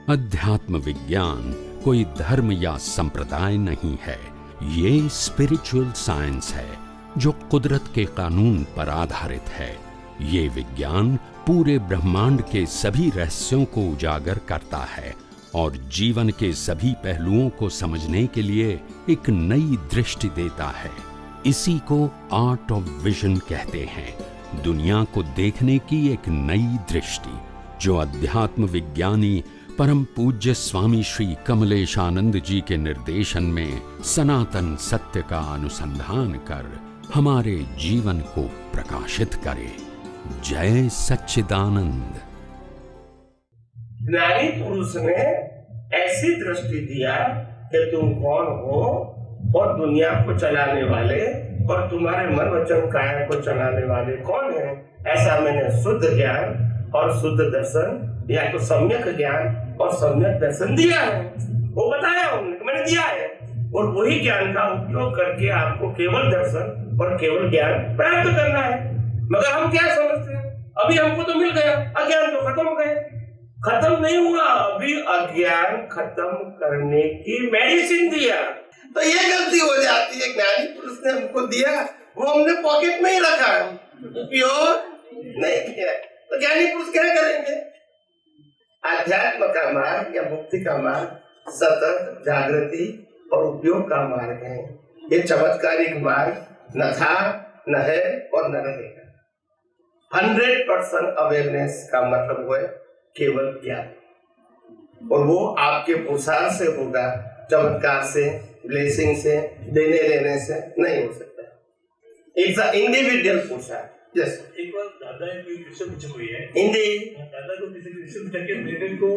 अध्यात्म विज्ञान कोई धर्म या संप्रदाय नहीं है, ये स्पिरिचुअल साइंस है जो कुदरत के कानून पर आधारित है। ये विज्ञान पूरे ब्रह्मांड के सभी रहस्यों को उजागर करता है और जीवन के सभी पहलुओं को समझने के लिए एक नई दृष्टि देता है। इसी को आर्ट ऑफ विजन कहते हैं, दुनिया को देखने की एक नई दृष्टि, जो अध्यात्म विज्ञानी परम पूज्य स्वामी श्री कमलेशानंद जी के निर्देशन में सनातन सत्य का अनुसंधान कर हमारे जीवन को प्रकाशित करे। जय सच्चिदानंद। ज्ञानी पुरुष ने ऐसी दृष्टि दिया कि तुम कौन हो और दुनिया को चलाने वाले और तुम्हारे मन वचन काया को चलाने वाले कौन है। ऐसा मैंने शुद्ध ज्ञान और शुद्ध दर्शन या तो सम्यक ज्ञान और सम्यक दर्शन दिया है, वो बताया उन्होंने, मैंने दिया है। और वही ज्ञान का उपयोग करके आपको केवल दर्शन और केवल ज्ञान प्राप्त करना है। मगर हम क्या समझते हैं, अभी हमको तो मिल गया, अज्ञान तो खत्म हो गए। खत्म नहीं हुआ, अभी अज्ञान खत्म करने की मेडिसिन दिया। तो ये गलती हो जाती है, ज्ञानी पुरुष ने हमको दिया, वो हमने पॉकेट में ही रखा, उपयोग नहीं किया। तो ज्ञानी पुरुष क्या करेंगे? अध्यात्म का मार्ग या मुक्ति का मार्ग सतत जागृति और उपयोग का मार्ग है। ये चमत्कारिक मार्ग न था, न है और न रहेगा। 100% अवेयरनेस का मतलब है केवल ज्ञान, और वो आपके पुरुषार्थ से होगा, चमत्कार से, ब्लेसिंग से, देने लेने से नहीं हो सकता। इट्स अ इंडिविजुअल पुरुषार्थ। यस, एक बार दादा ने कोई क्वेश्चन पूछा हुई है हिंदी। दादा को किसी क्वेश्चन पूछा कि मेरे को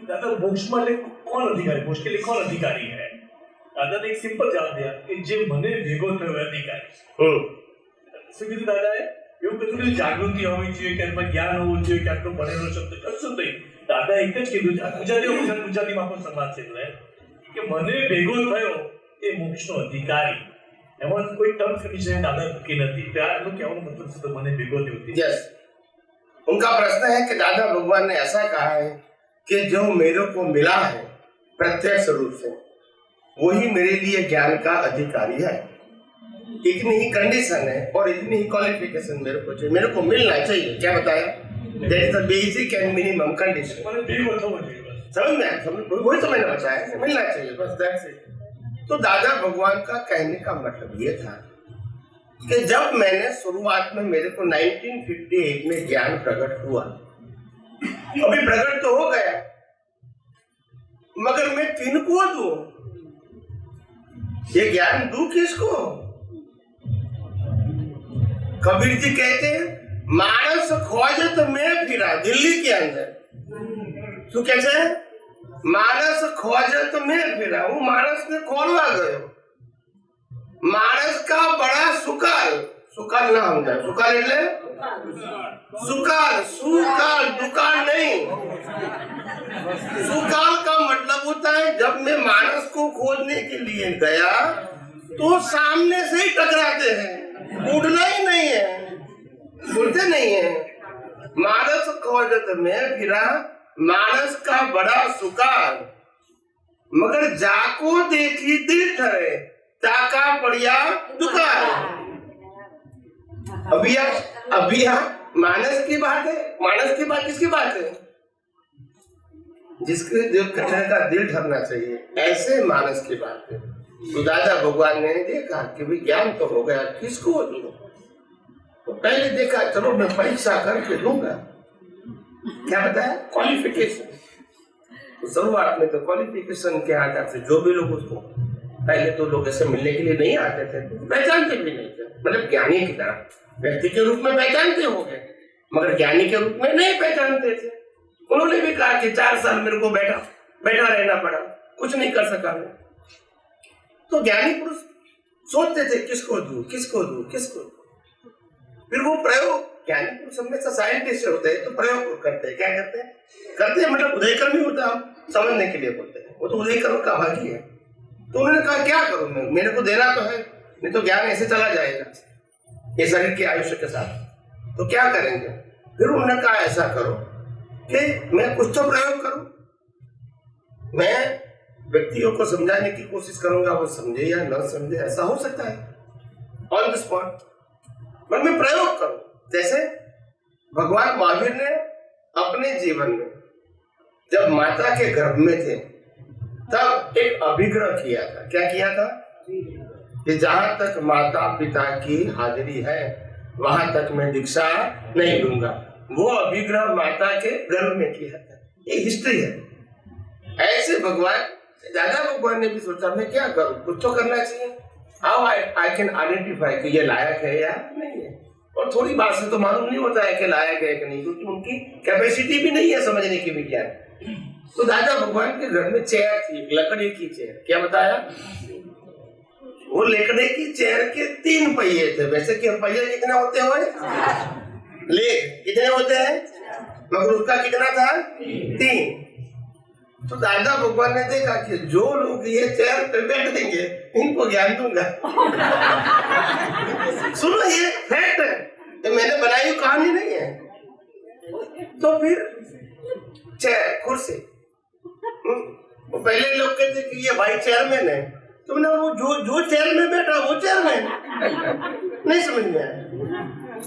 दादा मोक्ष माले कौन अधिकारी, मोक्ष के लिए कौन अधिकारी है। दादा ने एक सिंपल जवाब दिया कि जे मने भेगो थयो अधिकारी। શું કીધું દાદાએ? એવું કીધું કે જાગૃતિ હોવી જોઈએ, કે એમાં જ્ઞાન હોવું જોઈએ, કે આટલો ભણેલો શબ્દ કશું નહીં। દાદા એક જ કીધું, ગુજરાતીમાં પણ સમાજ છે કે મને ભેગો થયો એ મોક્ષનો અધિકારી। એમાં કોઈ ટર્મ કન્ડિશન દાદા મૂકી નથી, ત્યારનો કહેવાનો મતલબ છે મને ભેગો થયો। यस, उनका प्रश्न है कि दादा भगवान ने ऐसा कहा है कि जो मेरे को मिला है प्रत्यक्ष रूप से, वही मेरे लिए ज्ञान का अधिकारी है। इतनी ही कंडीशन है और इतनी ही क्वालिफिकेशन मेरे को चाहिए, मेरे को मिलना चाहिए। क्या बताया? That is the basic and minimum condition. समझ में? वही तो मैंने बताया, मिलना चाहिए बस, दैट्स इट। तो दादा भगवान का कहने का मतलब ये था कि जब मैंने शुरुआत में, मेरे को 1958 में ज्ञान प्रकट हुआ, अभी प्रकट तो हो गया, मगर मैं किनको दूं? ये ज्ञान दूं किसको? कबीर जी कहते हैं, मानस खोजे तो मैं फिरा दिल्ली के अंदर। तू कैसे? मानस खोजे तो मैं फिरा हूं, मानस ने खोलवा गयो। मानस का बड़ा सुकाल, सुकाल ना हम जाए, सुकाल એટલે सुकाल, सुकाल दुकान नहीं। सुकाल का मतलब होता है जब मैं मानस को खोजने के लिए गया तो सामने से ही टकराते हैं, उठना ही नहीं है, उठते नहीं है। मानस खोजे तो मैं फिरा, मानस का बड़ा सुकाल, मगर जाको देखी दिल ठरे, ताका पड़िया दुकान। अभी मानस की बात है। मानस की बात किसकी बात है? जिसके जो कठिन का दिल ठरना चाहिए, ऐसे मानस की बात है। तो दादा भगवान ने देखा कि भी ज्ञान तो हो गया, किसको दूं? तो पहले देखा, चलो मैं परीक्षा करके दूंगा। क्या बताया? क्वालिफिकेशन। तो शुरुआत में तो क्वालिफिकेशन के आधार से जो भी लोग उसको, पहले तो लोग ऐसे मिलने के लिए नहीं आते थे, पहचानते भी नहीं थे, मतलब ज्ञानी की तरह व्यक्ति के रूप में पहचानते होंगे, मगर ज्ञानी के रूप में नहीं पहचानते थे। उन्होंने भी कहा कि 4 साल मेरे को बैठा रहना पड़ा, कुछ नहीं कर सका मैं। तो ज्ञानी पुरुष सोचते थे किसको दूं, किसको दूं, किसको दूं। फिर वो प्रयोग, ज्ञानी पुरुष हमेशा साइंटिस्ट होते हैं तो प्रयोग करते हैं। क्या करते हैं? मतलब उदयकर्मी होता है, समझने के लिए बोलते हैं, वो तो उदयकर्म का भागी है। तो उन्होंने कहा क्या करूं मैं, मेरे को देना तो है, नहीं तो ज्ञान ऐसे चला जाएगा ये शरीर के आयुष्य के साथ, तो क्या करेंगे? फिर उन्होंने कहा ऐसा करो कि मैं कुछ तो प्रयोग करूं। मैं व्यक्तियों को समझाने की कोशिश करूंगा, वो समझे या न समझे, ऐसा हो सकता है ऑन द स्पॉट, पर मैं प्रयोग करूं। जैसे भगवान महावीर ने अपने जीवन में जब माता के गर्भ में थे तब एक अभिग्रह किया था। क्या किया था? कि जहां तक माता पिता की हाजिरी है वहां तक मैं दीक्षा नहीं दूंगा। वो अभिग्रह माता के गर्भ में किया था। ये हिस्ट्री है। ऐसे भगवान दादा भगवान ने भी सोचा मैं क्या करूं, कुछ तो करना चाहिए। हाउ आई कैन आइडेंटिफाई कि ये लायक है या नहीं है। और थोड़ी बात से तो मालूम नहीं होता है कि लायक है कि नहीं, क्योंकि उनकी कैपेसिटी भी नहीं है समझने की विज्ञान। तो दादा भगवान के घर में चेयर थी, लकड़ी की चेयर। क्या बताया? वो लकड़ी की चेयर के 3 पहिए थे। वैसे कि पहिए कितने होते हुए, लेग कितने होते हैं, मगर उसका कितना था? 3। तो दादा भगवान ने देखा कि जो लोग ये चेयर पे बैठेंगे इनको ज्ञान दूंगा। सुनो, ये फैक्ट है, तो मैंने बनाई हुई कहानी नहीं है। तो फिर चेयर, कुर्सी, वो पहले लोग कहते कि ये भाई चेयरमैन है, तुमने वो जो चेयर में बैठा वो चेयरमैन नहीं समझ में आया।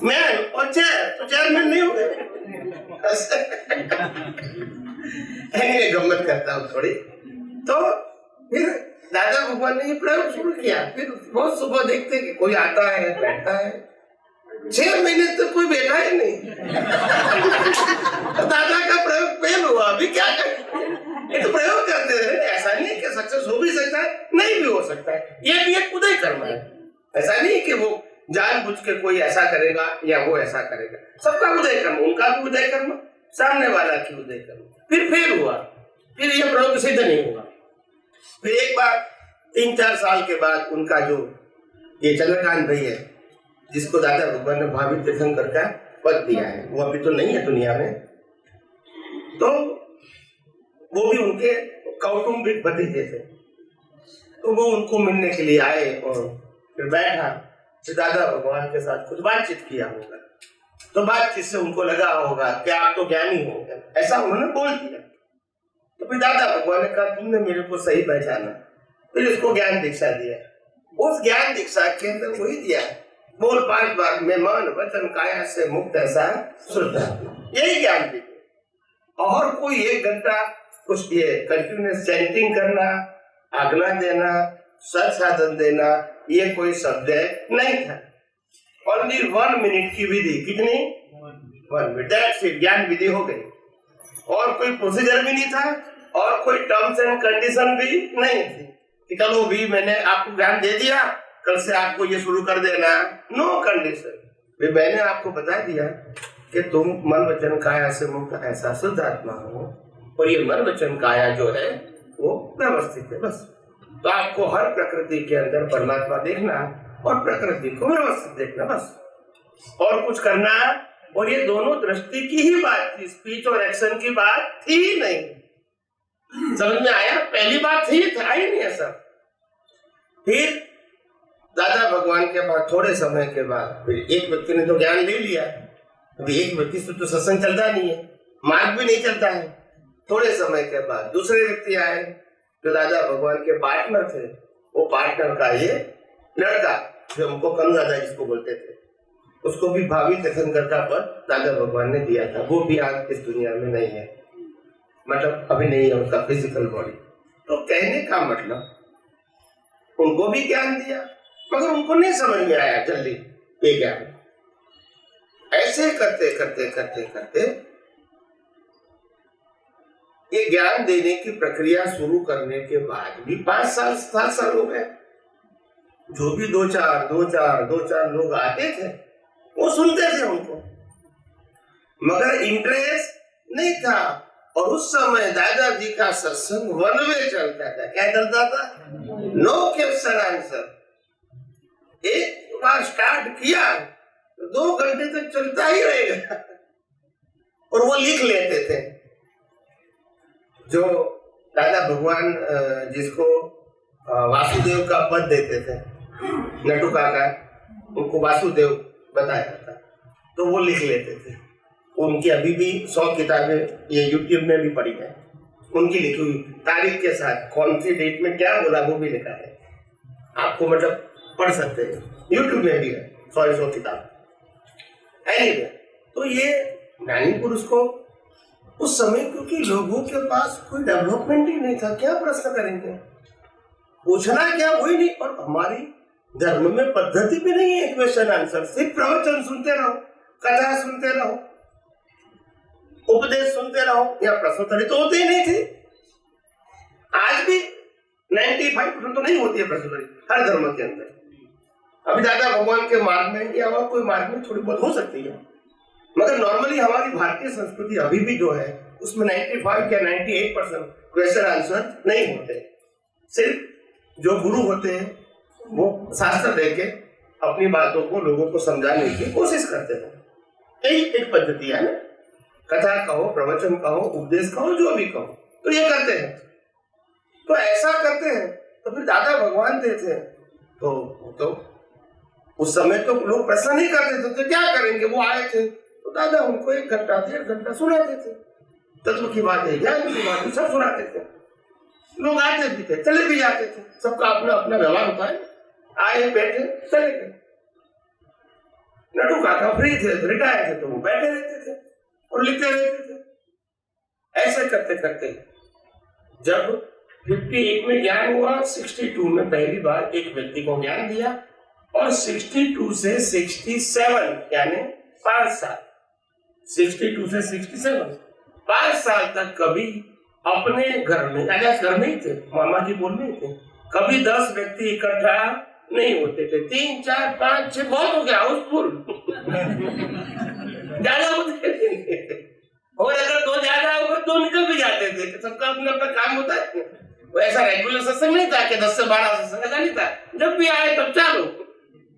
मैन और चेयर तो चेयरमैन नहीं हो गए। गम्मत करता हूँ थोड़ी। तो फिर दादा भगवान ने ये प्रयोग शुरू किया। फिर बहुत सुबह देखते कि कोई आता है बैठता है। 6 महीने तक कोई बैठा ही नहीं। तो दादा का प्रयोग फेल हुआ। अभी क्या करें? ये तो प्रयोग करते रहे। ऐसा नहीं कि सक्सेस हो भी सकता है, नहीं भी हो सकता है। ये भी एक उदय कर्म है। ऐसा नहीं कि वो जानबूझ के कोई ऐसा करेगा या वो ऐसा करेगा। सबका उदय कर्म, उनका भी उदय कर्म, सामने वाला की उदय कर्म। फिर फेल हुआ। फिर ये प्रयोग सिद्ध नहीं हुआ। फिर एक बार 3-4 साल के बाद उनका जो ये चंद्रकांत भाई है, जिसको दादा भगवान ने भावी तीर्थंकर का पद दिया है, वो अभी तो नहीं है दुनिया में, तो वो भी उनके कौटुंबिक भतीजे थे। तो वो उनको मिलने के लिए आए और फिर बैठा, फिर दादा भगवान के साथ कुछ बातचीत किया होगा। तो बातचीत से उनको लगा होगा कि आप तो ज्ञानी होंगे, ऐसा उन्होंने बोल दिया। तो फिर दादा भगवान ने कहा तुमने मेरे को सही पहचाना। फिर इसको ज्ञान दीक्षा दिया। उस ज्ञान दीक्षा के अंदर वही दिया, बोल 5 बार, मैं मन वचन काया से मुक्त ऐसा शुद्ध, यही ज्ञान दी। और कोई 1 घंटा कुछ ये कंटिन्यूअस चैंटिंग करना, आज्ञा देना, सत साधन देना, ये कोई शब्द नहीं था। ओनली 1 मिनट की विधि। कितनी? 1 मिनट। दैट्स इट, ज्ञान विधि हो गई। और कोई प्रोसीजर भी नहीं था और कोई टर्म्स एंड कंडीशन भी नहीं थी कि चलो भी मैंने आपको ज्ञान दे दिया, कल से आपको ये शुरू कर देना। No condition. मैंने आपको बता दिया कि तुम मन वचन काया से मुक्त ऐसा शुद्ध आत्मा हो, और ये मन वचन काया जो है वो व्यवस्थित है। बस तो आपको हर प्रकृति के अंदर परमात्मा देखना और प्रकृति को व्यवस्थित देखना, बस और कुछ करना। और ये दोनों दृष्टि की ही बात थी, स्पीच और एक्शन की बात थी ही नहीं। समझ में आया? पहली बात थी, था ही नहीं ऐसा। फिर दादा भगवान के बाद थोड़े समय के बाद फिर एक व्यक्ति ने तो ज्ञान ले लिया। अभी एक व्यक्ति से तो सत्संग चलता नहीं है, मार्ग भी नहीं चलता है। थोड़े समय के बाद दूसरे व्यक्ति आए जो दादा भगवान के पार्टनर थे। वो पार्टनर का ये लड़का जो हमको कम दादा जिसको बोलते थे, उसको भी भावी तीर्थंकर का पद दादा भगवान ने दिया था। वो भी आज इस दुनिया में नहीं है, मतलब अभी नहीं है उसका फिजिकल बॉडी। तो कहने का मतलब उनको भी ज्ञान दिया, मगर उनको नहीं समझ में आया जल्दी ये ज्ञान। ऐसे करते करते करते करते ये ज्ञान देने की प्रक्रिया शुरू करने के बाद भी 5-7 साल हो गए। जो भी 2-4 लोग आते थे वो सुनते थे उनको, मगर इंटरेस्ट नहीं था। और उस समय दादाजी का सत्संग 1 वे चलता था। क्या चलता था? No question answer. एक बार स्टार्ट किया तो 2 घंटे तक चलता ही रहेगा। और वो लिख लेते थे। जो दादा भगवान जिसको वासुदेव का पद देते थे, नटू काका, उनको वासुदेव बताया था, तो वो लिख लेते थे। उनकी अभी भी 100 किताबें ये यूट्यूब में भी पड़ी है। उनकी लिखी हुई तारीख के साथ कौन सी डेट में क्या बोला वो भी लिखा है, आपको मतलब पढ़ सकते हैं, यूट्यूब में भी है 100 किताब। एनीवे, तो ये ज्ञानी पुरुष को उस समय, क्योंकि लोगों के पास कोई डेवलपमेंट ही नहीं था, क्या प्रश्न करेंगे, पूछना क्या वही नहीं। और हमारी धर्म में पद्धति भी नहीं है क्वेश्चन आंसर, सिर्फ प्रवचन सुनते रहो, कथा सुनते रहो, उपदेश सुनते रहो, या प्रश्नोत्तरी तो होते ही नहीं थे। आज भी 95% तो नहीं होती है प्रश्नोत्तरी हर धर्म के अंदर। अभी दादा भगवान के मार्ग में या और कोई मार्ग में थोड़ी बहुत हो सकती है, मगर नॉर्मली हमारी भारतीय संस्कृति अभी भी जो है उसमें 95 या 98% क्वेश्चन आंसर नहीं होते। सिर्फ जो गुरु होते हैं वो शास्त्र देके अपनी बातों को लोगों को समझाने की कोशिश करते हैं। यही एक पद्धति है ना, कथा कहो, प्रवचन कहो, उपदेश कहो, जो भी कहो, तो ये करते हैं। तो ऐसा करते हैं तो फिर दादा भगवान थे तो उस समय तो लोग प्रश्न नहीं करते थे, तो क्या करेंगे, वो आए थे तो दादा उनको 1 घंटा 1.5 घंटा सुनाते थे, तत्व की बातें, ज्ञान की बातें सब सुनाते थे। लोग आते भी थे, चले भी जाते थे, सबका अपना अपना व्यवहार होता है, आए बैठे चले गए। नटू काका फ्री थे, रिटायर थे, तो वो बैठे रहते थे और लिखते रहते थे। ऐसे करते करते जब 58 में ज्ञान हुआ, 62 में पहली बार एक व्यक्ति को ज्ञान दिया, और 62 से 67 यानी 5 साल, 62 से 67 5 साल तक कभी अपने घर में, घर में ही थे, मामा जी बोल रहे थे, कभी 10 व्यक्ति इकट्ठा नहीं होते थे। 3, 4, 5, 6 बहुत हो गया, हाउसफुल ज्यादा होते थे, और अगर 2 ज्यादा होगा तो निकल भी जाते थे, सबका अपना अपना काम होता है। वो ऐसा रेगुलर सत्संग नहीं था कि 10 से 12 सत्संग, ऐसा नहीं था, जब भी आए तब चालू,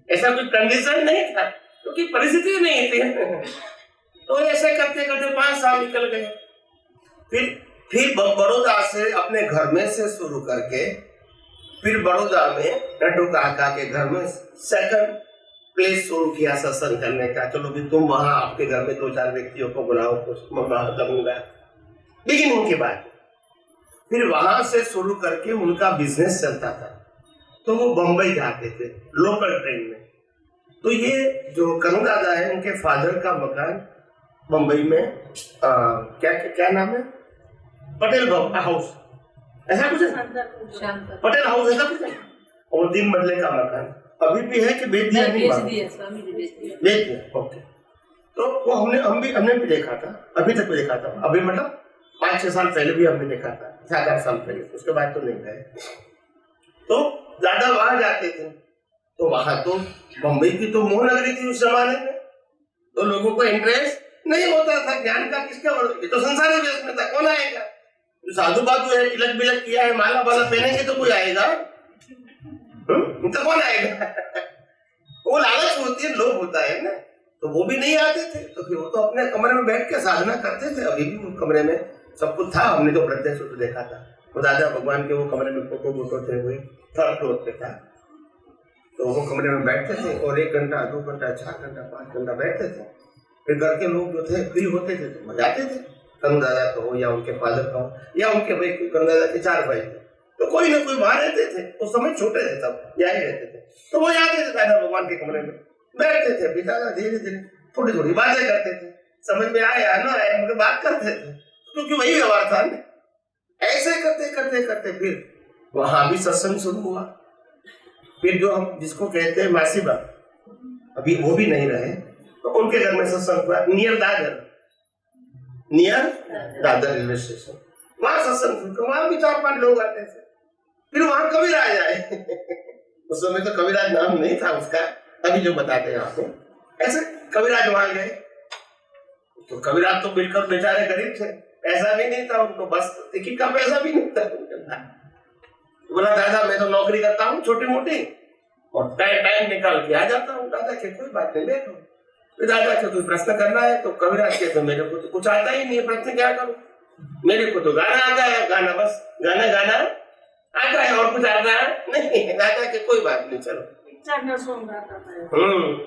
ऐसा कोई कंडीशन नहीं था, क्योंकि परिस्थिति नहीं थी। तो ऐसे करते करते 5 साल निकल गए। फिर बड़ौदा से अपने घर में से शुरू करके फिर बड़ौदा में नटू काका के घर में सेकंड प्लेस शुरू किया सत्संग करने का। चलो भी तुम वहां आपके घर में 2-4 व्यक्तियों को बुलाओ, कुछ मैं करूंगा, बिगिनिंग की बात। फिर वहां से शुरू करके उनका बिजनेस चलता था, तो वो बम्बई जाते थे लोकल ट्रेन में। तो ये जो कनु दादा है, उनके फादर का मकान बम्बई में क्या नाम है, पटेल हाउस, ऐसा कुछ है, पटेल हाउस ऐसा कुछ है, और 3 मंजिले का मकान अभी भी है कि बेच दिया? नहीं, बेच दिया। ओके, तो वो हमने भी देखा था, अभी तक भी देखा था, अभी मतलब 5-6 साल पहले भी हमने देखा था, 7-8 साल पहले, उसके बाद तो नहीं गए। तो दादा वहां जाते थे, तो वहां तो बम्बई की तो मोह नगरी थी उस जमाने में, तो लोगों को इंटरेस्ट नहीं होता था ज्ञान का, किसका, ये तो संसारी व्यस्त में था, कौन आएगा, जो साधु बाधु है, तिलक बिलक किया है, माला वाला पहनेंगे तो कोई आएगा, तो कौन आएगा? वो लालच होती है, लोभ होता है ना, तो वो भी नहीं आते थे। तो फिर वो तो अपने कमरे में बैठ के साधना करते थे, अभी भी वो कमरे में सब कुछ था, हमने तो प्रत्यक्ष तो देखा था। वो दादा भगवान के वो कमरे में फोटो थे, वही 3rd फ्लोर पे था, तो वो कमरे में बैठते थे और 1 घंटा 2 घंटा 4 घंटा 5 घंटा बैठते थे। फिर घर के लोग जो थे फ्री होते थे तो जाते थे, कनु दादा का हो या उनके फादर का हो या उनके भाई, कनु दादा के 4 भाई थे, तो कोई ना कोई वहां रहते थे, उस समय छोटे थे तब, यही रहते थे, तो वो जाते थे दादा भगवान के कमरे में बैठते थे। फिर दादा धीरे धीरे थोड़ी थोड़ी बातें करते थे, समझ में आया ना आया मगर बात करते थे, क्योंकि वही व्यवहार था ना। ऐसे करते करते करते फिर वहां भी सत्संग शुरू हुआ। फिर जो हम जिसको कहते हैं मासीबा, अभी वो भी नहीं रहे, तो उनके घर में सत्संग हुआ नियर दादर रेलवे स्टेशन, वहां सत्संग शुरू, वहां भी 4-5 लोग आते थे। फिर वहां कविराज आए उस समय तो कविराज नाम नहीं था उसका, अभी जो बताते हैं आपको, ऐसे कविराज वहां गए। तो कविराज तो बिल्कुल बेचारे गरीब थे, पैसा भी नहीं था उनको, बस टिकट का पैसा भी नहीं था। बोला दादा मैं तो नौकरी करता हूँ छोटी मोटी, और टाइम निकाल के आ जाता हूँ। दादा के कोई बात नहीं, बैठो। फिर दादा के कोई प्रश्न करना है तो कविराज के तो मेरे को तो कुछ आता ही नहीं है, प्रश्न क्या करूँ, मेरे को तो गाना आता है, गाना बस गाना आता है, और कुछ आता है नहीं। दादा के कोई बात नहीं, चलो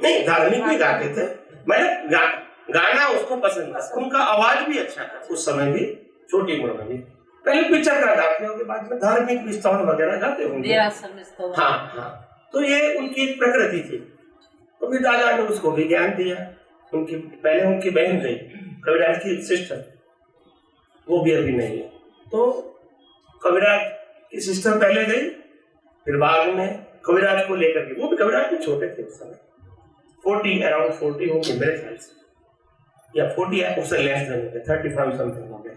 नहीं, धार्मिक भी गाते थे, मैंने गाना उसको पसंद था, उनका आवाज भी अच्छा था उस समय भी, छोटी उम्र में भी। पहले पिक्चर का गाते होंगे, बाद में धार्मिक विस्तरण वगैरह गाते होंगे। हाँ, तो ये उनकी एक प्रकृति थी। तो फिर दादा ने उसको भी ज्ञान दिया। पहले उनकी बहन गई, कविराज की सिस्टर, वो भी अभी नहीं है, तो कविराज की सिस्टर पहले गई, फिर बाद में कविराज को लेकर के, वो भी कविराज में छोटे थे उस समय, 40 होंगे मेरे ख्याल से, या 40 या उससे लेस देन 35 समथिंग हो गए।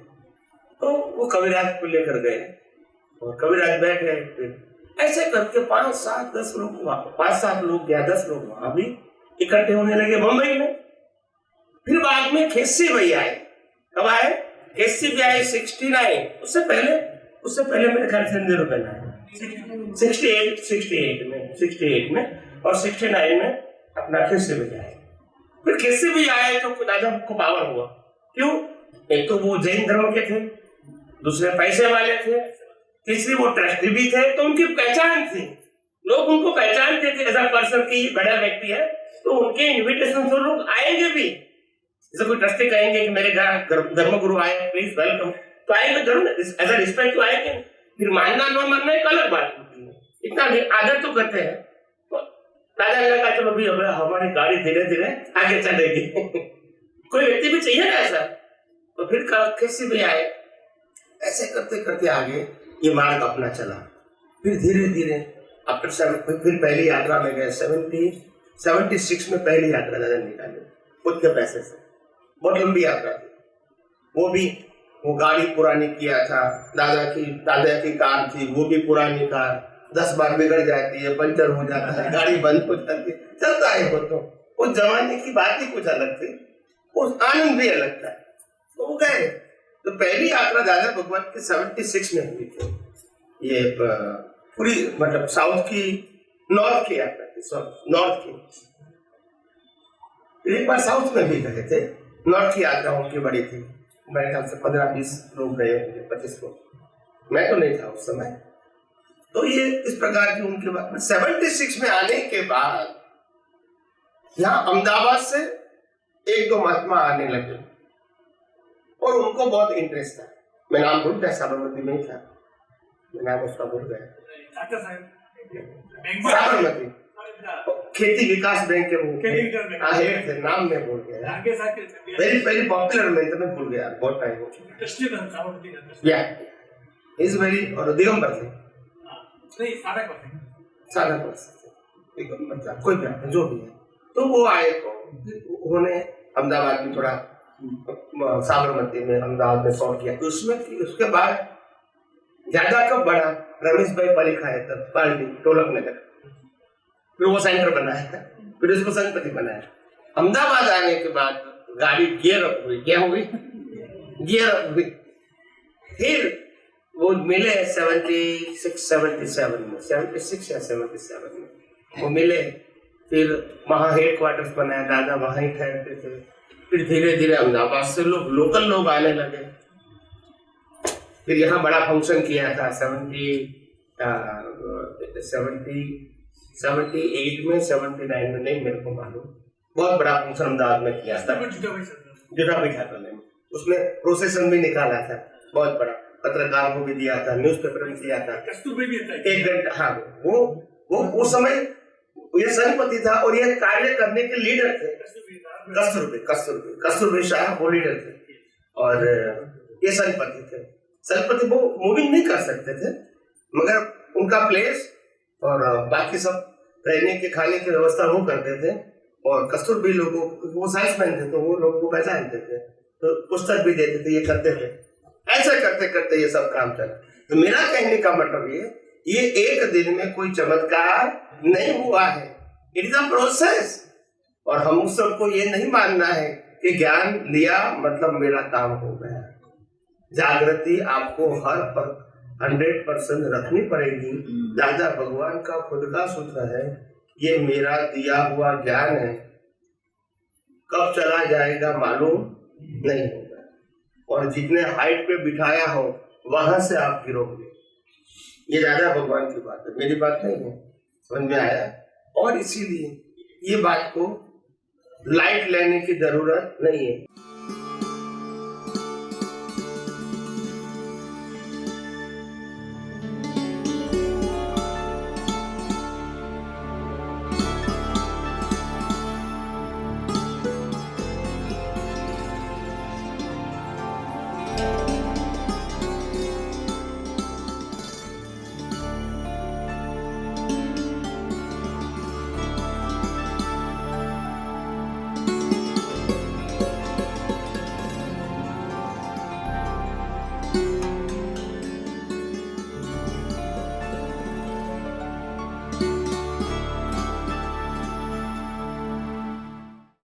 तो वो कविराज को लेकर गए और कविराज बैठे। फिर ऐसे करके 5-7 लोग या 10 लोग वहां भी इकट्ठे होने लगे मुंबई में। फिर बाद में खेसी भाई आए। कब आए? खेसी भी आए 69। उससे पहले मेरे ख्याल से नेहरू बना है 68 में, और 69 में अपना खेसी भी आए। फिर खेसी भी आए तो दादा को पावर हुआ। क्यों? एक तो वो जैन धर्म के थे, दूसरे पैसे वाले थे, तीसरी वो ट्रस्टी भी थे, तो उनकी पहचान थी, लोग उनको पहचानते थे एज अ पर्सन की बड़ा व्यक्ति है, तो उनके इनविटेशन से लोग आएंगे भी। जैसे कोई ट्रस्टी कहेंगे कि मेरे घर धर्मगुरु आए, प्लीज वेलकम, तो आएंगे जरूर, एज अ रिस्पेक्ट तो आएंगे। फिर मानना न मानना एक अलग बात होती है, इतना आदर तो करते हैं। तो दादा ने कहा चलो भी हमारी गाड़ी धीरे धीरे आगे चलेगी कोई व्यक्ति भी चाहिए ना ऐसा। तो फिर कैसे भी आए, ऐसे करते करते आगे ये मार्ग अपना चला। फिर धीरे धीरे फिर पहली यात्रा में गए 76 में पहली यात्रा दादा निकाले खुद के पैसे से। बहुत लंबी यात्रा थी। वो गाड़ी पुरानी किया था, दादा की कार थी, वो भी पुरानी कार, 10 बार बिगड़ जाती है, पंचर हो जाता है, गाड़ी बंद हो जाती है, चलता है वो। तो उस जमाने की बात ही कुछ अलग थी, उस आनंद भी अलग था। तो वो गए। तो पहली यात्रा दादा भगवान की 76 में हुई थी। ये पूरी मतलब साउथ की नॉर्थ की यात्रा थी, नॉर्थ की। एक बार साउथ में भी गए थे, नॉर्थ की यात्रा उनकी बड़ी थी, मेरे ख्याल से 15-20 लोग गए होंगे, 25 लोग, मैं तो नहीं था उस समय। तो ये इस प्रकार की उनके बाद 76 में आने के बाद यहाँ अहमदाबाद से 1-2 महात्मा आने लगे और उनको बहुत इंटरेस्ट था। मैं नाम भूल गया, साबरमती में ही था, मैं नाम उसका भूल गया, साबरमती खेती विकास बैंक के हेड थे, नाम में भूल गया, वेरी पॉपुलर, मैं भूल गया, बहुत टाइम हो चुका। या इज वेरी, और दिगंबर थे, दिगंबर था, कोई बात जो भी है। तो वो आए, तो उन्होंने अहमदाबाद में थोड़ा, साबरमती में, अहमदाबाद में सॉल्व किया। तो उसके बाद ज्यादा कब बढ़ा, रमेश भाई पलिक आए तब पार्टी टोलक नगर, फिर वो सेंटर बनाया, फिर उसको संगपति बनाया। अहमदाबाद आने के बाद गाड़ी गियर अप हुई, क्या हुई? गियर अप हुई। फिर वो मिले 76 में, 76 या 77 में वो मिले। फिर वहाँ हेड क्वार्टर्स बनाया, दादा वहाँ ही ठहरते थे। फिर धीरे धीरे अहमदाबाद से लोकल लोग आने लगे। फिर यहाँ बड़ा फंक्शन किया था 78 में, 79 में, नहीं मेरे को मालूम, बहुत बड़ा फंक्शन अहमदाबाद में किया था, जुटा बैठा में। उसमें प्रोसेसन भी निकाला था, बहुत बड़ा, पत्रकार को भी दिया था, न्यूज़पेपर भी दिया था, 1 घंटा। हाँ, वो उस समय ये संगपति था और ये कार्य करने के लीडर थे, कस्तूरबा शाह वो लीडर थे और ये संगपति थे। संगपति वो मूविंग नहीं कर सकते थे, मगर उनका प्लेस और बाकी सब रहने के खाने की व्यवस्था वो करते थे। और कस्तूरबा लोगों, वो साइंसमैन थे, तो वो लोगों को पहचानते थे, तो पुस्तक भी देते थे, ये करते थे। ऐसा करते करते ये सब काम चला। तो मेरा कहने का मतलब ये एक दिन में कोई चमत्कार नहीं हुआ है, इट इज अ प्रोसेस। और हम सबको ये नहीं मानना है कि ज्ञान लिया मतलब मेरा काम हो गया। जागृति आपको हर 100% रखनी पड़ेगी। दादा भगवान का खुद का सूत्र है, ये मेरा दिया हुआ ज्ञान है, कब चला जाएगा मालूम नहीं होगा, और जितने हाइट पे बिठाया हो वहां से आप गिरोगे। ये दादा भगवान की बात है, मेरी बात नहीं है, समझ में आया? और इसीलिए ये बात को लाइट लेने की जरूरत नहीं है।